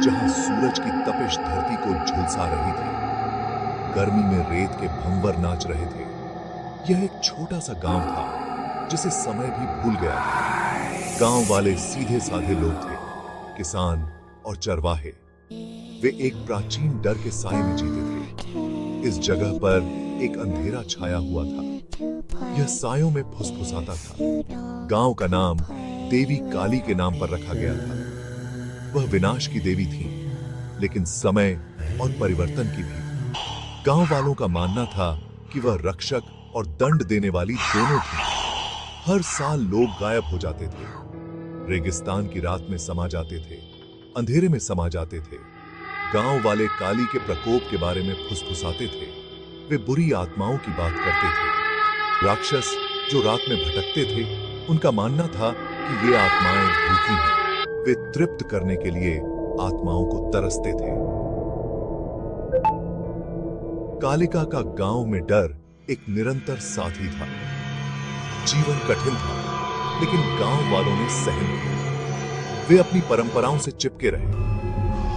जहां सूरज की तपिश धरती को झुलसा रही थी। गर्मी में रेत के भंवर नाच रहे थे। यह एक छोटा सा गांव था जिसे समय भी भूल गया था। गांव वाले सीधे साधे लोग थे, किसान और चरवाहे। वे एक प्राचीन डर के साए में जीते थे। इस जगह पर एक अंधेरा छाया हुआ था। यह सायों में फुसफुसाता था। गांव का नाम देवी काली के नाम पर रखा गया था। वह विनाश की देवी थी, लेकिन समय और परिवर्तन की भी। गांव वालों का मानना था कि वह रक्षक और दंड देने वाली दोनों थी। हर साल लोग गायब हो जाते थे, रेगिस्तान की रात में समा जाते थे, अंधेरे में समा जाते थे। गांव वाले काली के प्रकोप के बारे में फुसफुसाते थे। वे बुरी आत्माओं की बात करते थे। राक्षस जो रात में भटकते थे, उनका मानना था कि ये आत्माएं भूखी हैं। वे तृप्त करने के लिए आत्माओं को तरसते थे। कालिका का गांव में डर एक निरंतर साथी था। जीवन कठिन था, लेकिन गांव वालों ने सहन किया। वे अपनी परंपराओं से चिपके रहे।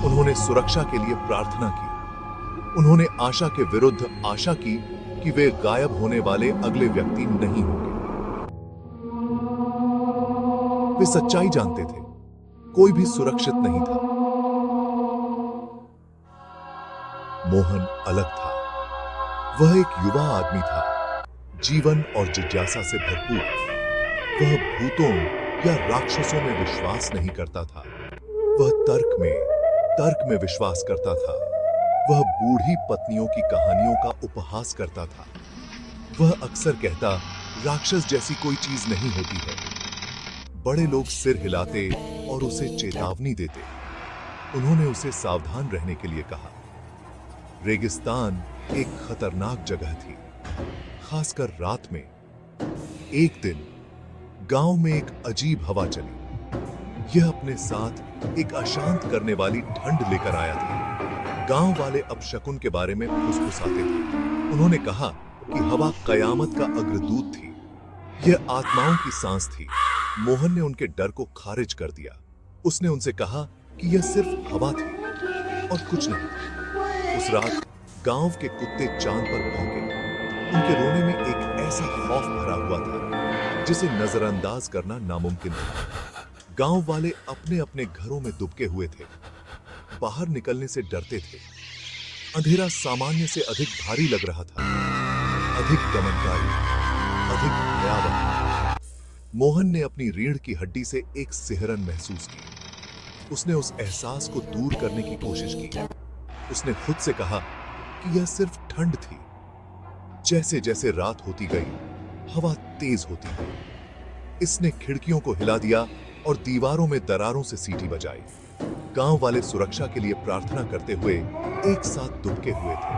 उन्होंने सुरक्षा के लिए प्रार्थना की। उन्होंने आशा के विरुद्ध आशा की कि वे गायब होने वाले अगले व्यक्ति नहीं होंगे। वे सच्चाई जानते थे, कोई भी सुरक्षित नहीं था। मोहन अलग था। वह एक युवा आदमी था, जीवन और जिज्ञासा से भरपूर। वह भूतों या राक्षसों में विश्वास नहीं करता था। वह तर्क में विश्वास करता था। वह बूढ़ी पत्नियों की कहानियों का उपहास करता था। वह अक्सर कहता, राक्षस जैसी कोई चीज नहीं होती है। बड़े लोग सिर हिलाते और उसे चेतावनी देते। उन्होंने उसे सावधान रहने के लिए कहा। रेगिस्तान एक खतरनाक जगह थी, खासकर रात में। एक दिन गांव में एक अजीब हवा चली। यह अपने साथ एक अशांत करने वाली ठंड लेकर आया था। गांव वाले अपशकुन के बारे में फुसफुसाते थे। उन्होंने कहा कि हवा कयामत का अग्रदूत थी। यह आत्माओं की सांस थी। मोहन ने उनके डर को खारिज कर दिया। उसने उनसे कहा कि यह सिर्फ हवा थी और कुछ नहीं। उस रात गांव के कुत्ते चांद पर भौंके। उनके रोने में एक ऐसा खौफ भरा हुआ था जिसे नजरअंदाज करना नामुमकिन था। गांव वाले अपने अपने घरों में दुबके हुए थे। बाहर निकलने से डरते थे। अंधेरा सामान्य से अधिक भारी लग रहा था, अधिक दमनकारी, अधिक भयावह। मोहन ने अपनी रीढ़ की हड्डी से एक सिहरन महसूस की। उसने उस एहसास को दूर करने की कोशिश की। उसने खुद से कहा कि यह सिर्फ ठंड थी। जैसे जैसे रात होती गई, हवा तेज होती गई। इसने खिड़कियों को हिला दिया और दीवारों में दरारों से सीटी बजाई। गांव वाले सुरक्षा के लिए प्रार्थना करते हुए एक साथ दुबके हुए थे।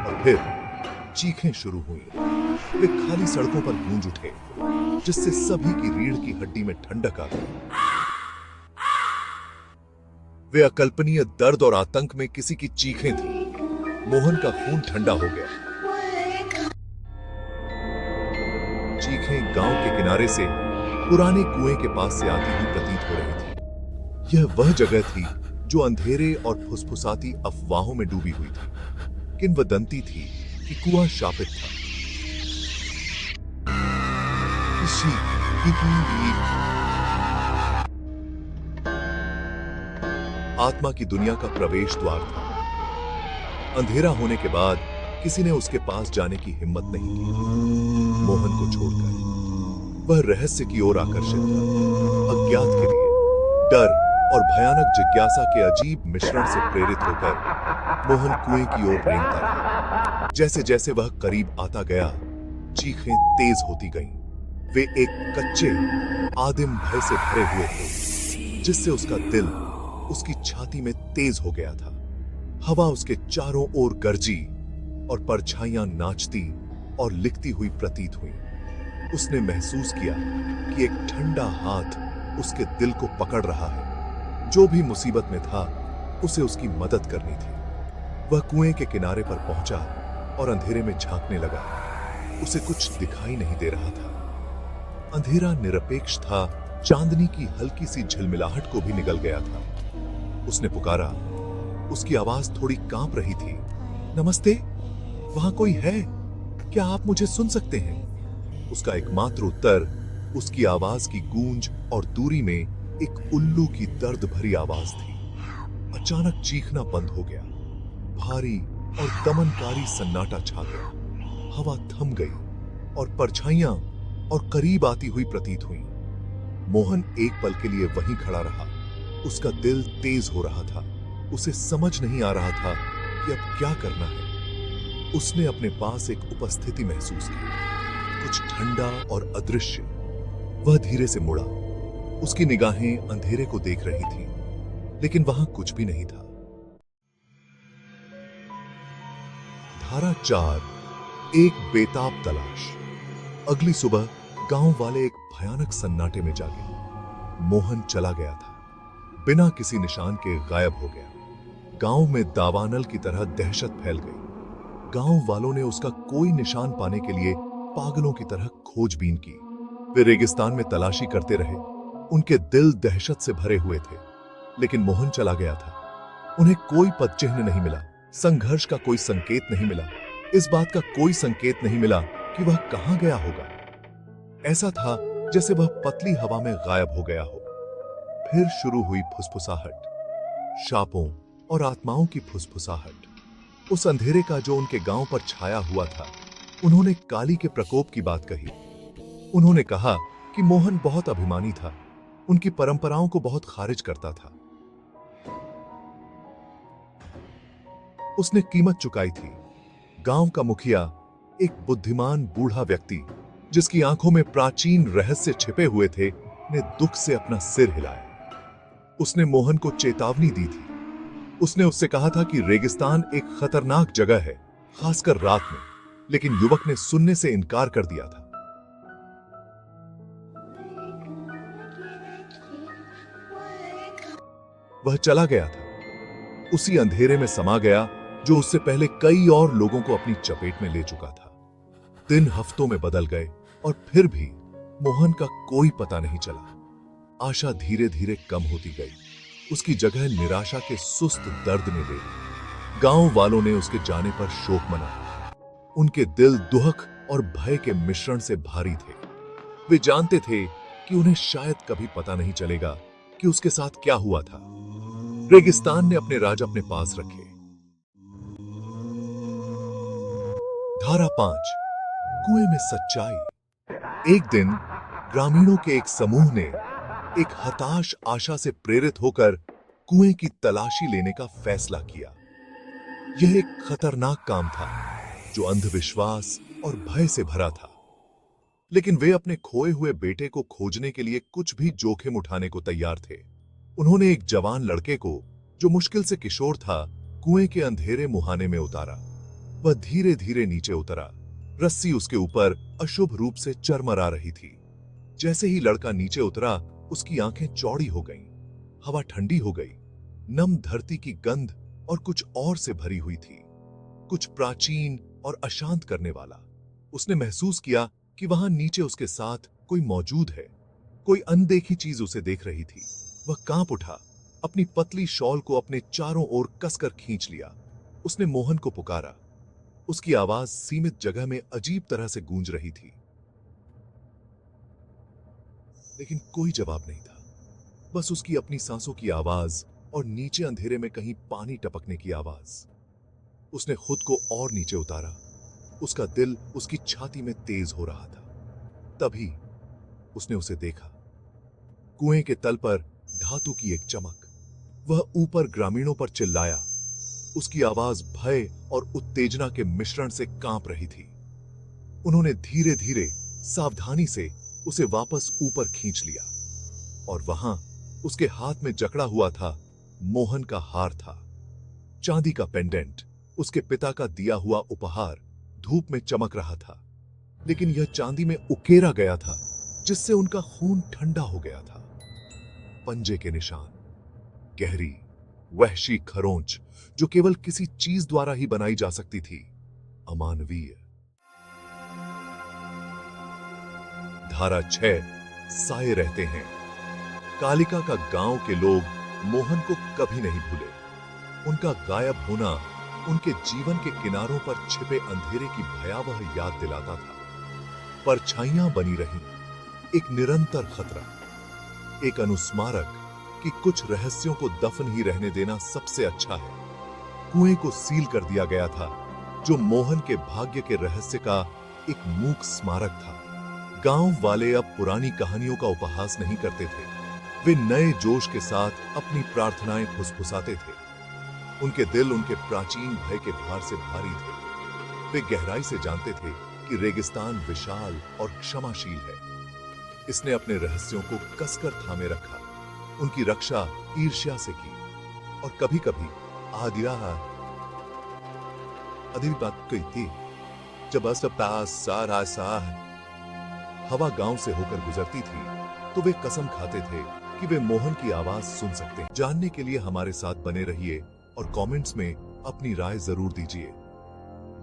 और फिर चीखें शुरू हुई। वे खाली सड़कों पर गूंज उठे, जिससे सभी की रीढ़ की हड्डी में ठंडक आ गई। वे अकल्पनीय दर्द और आतंक में किसी की चीखें थीं। मोहन का खून ठंडा हो गया। चीखें गांव के किनारे से पुराने कुएं के पास से आती हुई प्रतीत हो रही थी। यह वह जगह थी जो अंधेरे और फुसफुसाती अफवाहों में डूबी हुई थी। किंवदंती थी कि कुआं शापित था। आत्मा की दुनिया का प्रवेश द्वार था। अंधेरा होने के बाद किसी ने उसके पास जाने की हिम्मत नहीं की, मोहन को छोड़कर। वह रहस्य की ओर आकर्षित था, अज्ञात के लिए। डर और भयानक जिज्ञासा के अजीब मिश्रण से प्रेरित होकर मोहन कुएं की ओर रेंगता था। जैसे जैसे वह करीब आता गया, चीखें तेज होती गईं। वे एक कच्चे, आदिम भय से भरे हुए थे, जिससे उसका दिल उसकी छाती में तेज हो गया था। हवा उसके चारों ओर गरजी और परछाइयां नाचती और लिखती हुई प्रतीत हुई। उसने महसूस किया कि एक ठंडा हाथ उसके दिल को पकड़ रहा है। जो भी मुसीबत में था, उसे उसकी मदद करनी थी। वह कुएं के किनारे पर पहुंचा और अंधेरे में झांकने लगा। उसे कुछ दिखाई नहीं दे रहा था। अंधेरा निरपेक्ष था, चांदनी की हल्की सी झिलमिलाहट को भी निगल गया था। उसने पुकारा। उसकी आवाज थोड़ी कांप रही थी। नमस्ते, वहां कोई है? क्या आप मुझे सुन सकते हैं? उसका एकमात्र उत्तर उसकी आवाज की गूंज और दूरी में एक उल्लू की दर्द भरी आवाज थी। अचानक चीखना बंद हो गया। भारी और दमनकारी सन्नाटा छा गया। हवा थम गई और परछाइयां और करीब आती हुई प्रतीत हुई। मोहन एक पल के लिए वहीं खड़ा रहा। उसका दिल तेज हो रहा था। उसे समझ नहीं आ रहा था कि अब क्या करना है। उसने अपने पास एक उपस्थिति महसूस की, कुछ ठंडा और अदृश्य। वह धीरे से मुड़ा। उसकी निगाहें अंधेरे को देख रही थी, लेकिन वहां कुछ भी नहीं था। धारा 4, एक बेताब तलाश। अगली सुबह गांव वाले एक भयानक सन्नाटे में जागे। मोहन चला गया था, बिना किसी निशान के गायब हो गया। गांव में दावानल की तरह दहशत फैल गई। गांव वालों ने उसका कोई निशान पाने के लिए पागलों की तरह खोजबीन की। वे रेगिस्तान में तलाशी करते रहे। उनके दिल दहशत से भरे हुए थे। लेकिन मोहन चला गया था। उन्हें कोई पदचिह्न नहीं मिला, संघर्ष का कोई संकेत नहीं मिला। इस बात का कोई संकेत नहीं मिला कि वह कहां गया होगा। ऐसा था जैसे वह पतली हवा में गायब हो गया हो। फिर शुरू हुई फुसफुसाहट, शापों और आत्माओं की फुसफुसाहट। उस अंधेरे का जो उनके गांव पर छाया हुआ था। उन्होंने काली के प्रकोप की बात कही। उन्होंने कहा कि मोहन बहुत अभिमानी था, उनकी परंपराओं को बहुत खारिज करता था। उसने कीमत चुकाई थी। गांव का मुखिया, एक बुद्धिमान बूढ़ा व्यक्ति जिसकी आंखों में प्राचीन रहस्य छिपे हुए थे, ने दुख से अपना सिर हिलाया। उसने मोहन को चेतावनी दी थी। उसने उससे कहा था कि रेगिस्तान एक खतरनाक जगह है, खासकर रात में। लेकिन युवक ने सुनने से इनकार कर दिया था। वह चला गया था, उसी अंधेरे में समा गया जो उससे पहले कई और लोगों को अपनी चपेट में ले चुका था। दिन हफ्तों में बदल गए और फिर भी मोहन का कोई पता नहीं चला। आशा धीरे धीरे कम होती गई। उसकी जगह निराशा के सुस्त दर्द ने ले ली। गांव वालों ने उसके जाने पर शोक मनाया। उनके दिल दुहक और भय के मिश्रण से भारी थे। वे जानते थे कि उन्हें शायद कभी पता नहीं चलेगा कि उसके साथ क्या हुआ था। रेगिस्तान ने अपने राज अपने पास रखे। धारा 5, कुएं में सच्चाई। एक दिन ग्रामीणों के एक समूह ने एक हताश आशा से प्रेरित होकर कुएं की तलाशी लेने का फैसला किया। यह एक खतरनाक काम था जो अंधविश्वास और भय से भरा था। लेकिन वे अपने खोए हुए बेटे को खोजने के लिए कुछ भी जोखिम उठाने को तैयार थे। उन्होंने एक जवान लड़के को, जो मुश्किल से किशोर था, कुएं के अंधेरे मुहाने में उतारा। वह धीरे धीरे नीचे उतरा। रस्सी उसके ऊपर अशुभ रूप से चरमरा रही थी। जैसे ही लड़का नीचे उतरा, उसकी आंखें चौड़ी हो गईं। हवा ठंडी हो गई। नम धरती की गंध और कुछ और से भरी हुई थी, कुछ प्राचीन और अशांत करने वाला। उसने महसूस किया कि वहां नीचे उसके साथ कोई मौजूद है। कोई अनदेखी चीज उसे देख रही थी। वह कांप उठा, अपनी पतली शॉल को अपने चारों ओर कसकर खींच लिया। उसने मोहन को पुकारा। उसकी आवाज सीमित जगह में अजीब तरह से गूंज रही थी, लेकिन कोई जवाब नहीं था। बस उसकी अपनी सांसों की आवाज और नीचे अंधेरे में कहीं पानी टपकने की आवाज। उसने खुद को और नीचे उतारा। उसका दिल उसकी छाती में तेज हो रहा था। तभी उसने उसे देखा। कुएं के तल पर धातु की एक चमक। वह ऊपर ग्रामीणों पर चिल्लाया। उसकी आवाज भय और उत्तेजना के मिश्रण से कांप रही थी। उन्होंने धीरे धीरे, सावधानी से उसे वापस ऊपर खींच लिया और वहां उसके हाथ में जकड़ा हुआ था मोहन का हार था। चांदी का पेंडेंट, उसके पिता का दिया हुआ उपहार, धूप में चमक रहा था। लेकिन यह चांदी में उकेरा गया था, जिससे उनका खून ठंडा हो गया था। पंजे के निशान, गहरी वहशी खरोंच जो केवल किसी चीज द्वारा ही बनाई जा सकती थी, अमानवीय। धारा 6, साए रहते हैं। कालिका का गांव के लोग मोहन को कभी नहीं भूले। उनका गायब होना उनके जीवन के किनारों पर छिपे अंधेरे की भयावह याद दिलाता था। परछाइयां बनी रहीं, एक निरंतर खतरा, एक अनुस्मारक कि कुछ रहस्यों को दफन ही रहने देना सबसे अच्छा है। कुएं को सील कर दिया गया था, जो मोहन के भाग्य के रहस्य का एक मूक स्मारक था। गांव वाले अब पुरानी कहानियों का उपहास नहीं करते थे। वे नए जोश के साथ अपनी प्रार्थनाएं फुसफुसाते थे। उनके दिल उनके प्राचीन भय के भार से भारी थे। वे गहराई से जानते थे कि रेगिस्तान विशाल और क्षमाशील है। इसने अपने रहस्यों को कसकर थामे रखा, उनकी रक्षा ईर्ष्या से की। और कभी-कभी आदिया अदिल बात कही थी, जब हवा गांव से होकर गुजरती थी, तो वे कसम खाते थे कि वे मोहन की आवाज सुन सकते हैं। जानने के लिए हमारे साथ बने रहिए और कमेंट्स में अपनी राय जरूर दीजिए।